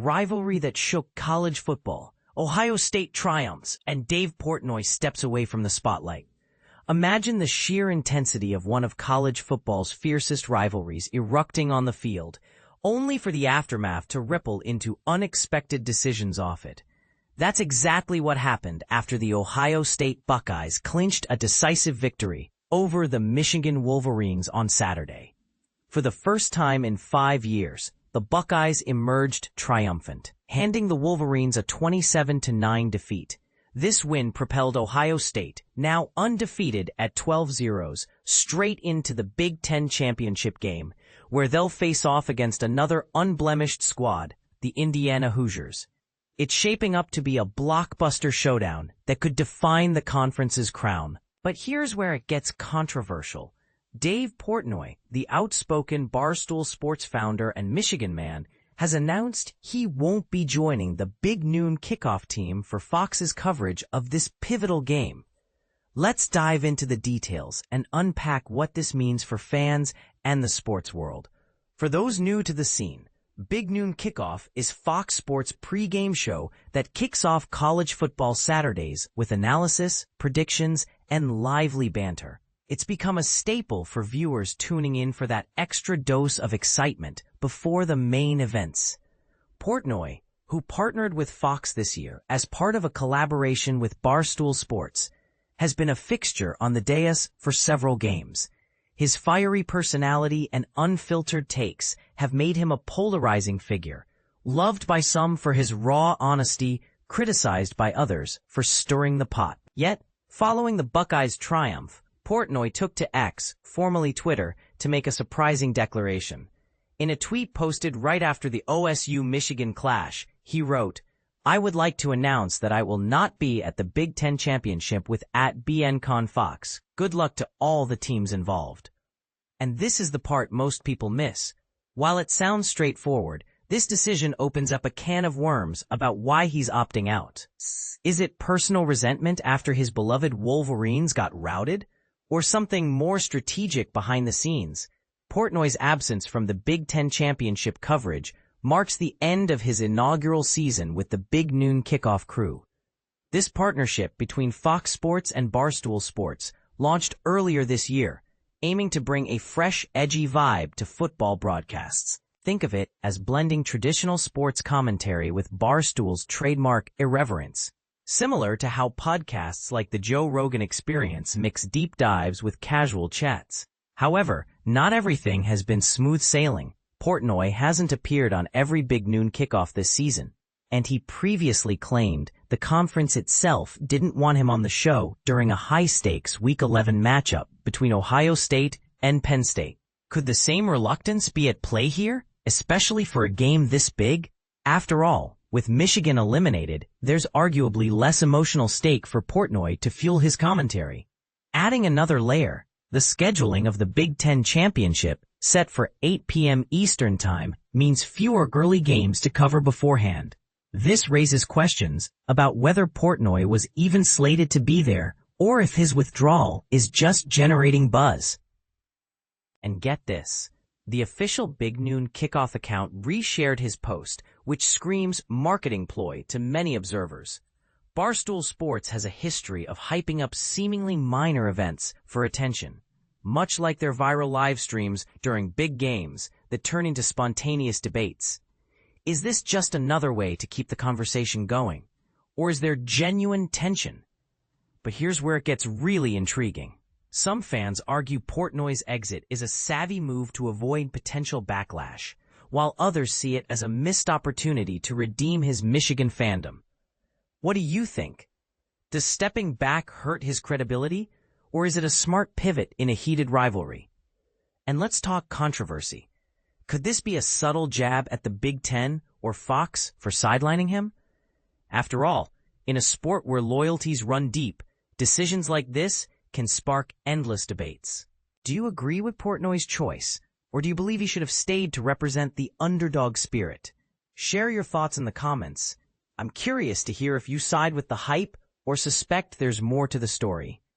rivalry that shook college football. Ohio State triumphs, and Dave Portnoy steps away from the spotlight. Imagine the sheer intensity of one of college football's fiercest rivalries erupting on the field, only for the aftermath to ripple into unexpected decisions off it. That's exactly what happened after the Ohio State Buckeyes clinched a decisive victory over the Michigan Wolverines on Saturday. For the first time in 5 years, the Buckeyes emerged triumphant, handing the Wolverines a 27-9 defeat. This win propelled Ohio State, now undefeated at 12-0, straight into the Big Ten championship game, where they'll face off against another unblemished squad, the Indiana Hoosiers. It's shaping up to be a blockbuster showdown that could define the conference's crown. But here's where it gets controversial. Dave Portnoy, the outspoken Barstool Sports founder and Michigan man, has announced he won't be joining the Big Noon Kickoff team for Fox's coverage of this pivotal game. Let's dive into the details and unpack what this means for fans and the sports world. For those new to the scene, Big Noon Kickoff is Fox Sports' pre-game show that kicks off college football Saturdays with analysis, predictions, and lively banter. It's become a staple for viewers tuning in for that extra dose of excitement before the main events. Portnoy, who partnered with Fox this year as part of a collaboration with Barstool Sports, has been a fixture on the dais for several games. His fiery personality and unfiltered takes have made him a polarizing figure, loved by some for his raw honesty, criticized by others for stirring the pot. Yet, following the Buckeyes' triumph, Portnoy took to X, formerly Twitter, to make a surprising declaration. In a tweet posted right after the OSU-Michigan clash, he wrote, "I would like to announce that I will not be at the Big Ten Championship with @BNConFox. Good luck to all the teams involved." And this is the part most people miss. While it sounds straightforward, this decision opens up a can of worms about why he's opting out. Is it personal resentment after his beloved Wolverines got routed? Or something more strategic behind the scenes? Portnoy's absence from the Big Ten Championship coverage marks the end of his inaugural season with the Big Noon Kickoff crew. This partnership between Fox Sports and Barstool Sports launched earlier this year, aiming to bring a fresh, edgy vibe to football broadcasts. Think of it as blending traditional sports commentary with Barstool's trademark irreverence. Similar to how podcasts like the Joe Rogan Experience mix deep dives with casual chats. However, not everything has been smooth sailing. Portnoy hasn't appeared on every Big Noon Kickoff this season, and he previously claimed the conference itself didn't want him on the show during a high-stakes Week 11 matchup between Ohio State and Penn State. Could the same reluctance be at play here, especially for a game this big? After all, with Michigan eliminated, there's arguably less emotional stake for Portnoy to fuel his commentary. Adding another layer, the scheduling of the Big Ten Championship, set for 8 p.m. Eastern Time, means fewer early games to cover beforehand. This raises questions about whether Portnoy was even slated to be there, or if his withdrawal is just generating buzz. And get this. The official Big Noon Kickoff account reshared his post, which screams marketing ploy to many observers. Barstool Sports has a history of hyping up seemingly minor events for attention, much like their viral live streams during big games that turn into spontaneous debates. Is this just another way to keep the conversation going? Or is there genuine tension? But here's where it gets really intriguing. Some fans argue Portnoy's exit is a savvy move to avoid potential backlash, while others see it as a missed opportunity to redeem his Michigan fandom. What do you think? Does stepping back hurt his credibility, or is it a smart pivot in a heated rivalry? And let's talk controversy. Could this be a subtle jab at the Big Ten or Fox for sidelining him? After all, in a sport where loyalties run deep, decisions like this can spark endless debates. Do you agree with Portnoy's choice, or do you believe he should have stayed to represent the underdog spirit? Share your thoughts in the comments. I'm curious to hear if you side with the hype or suspect there's more to the story.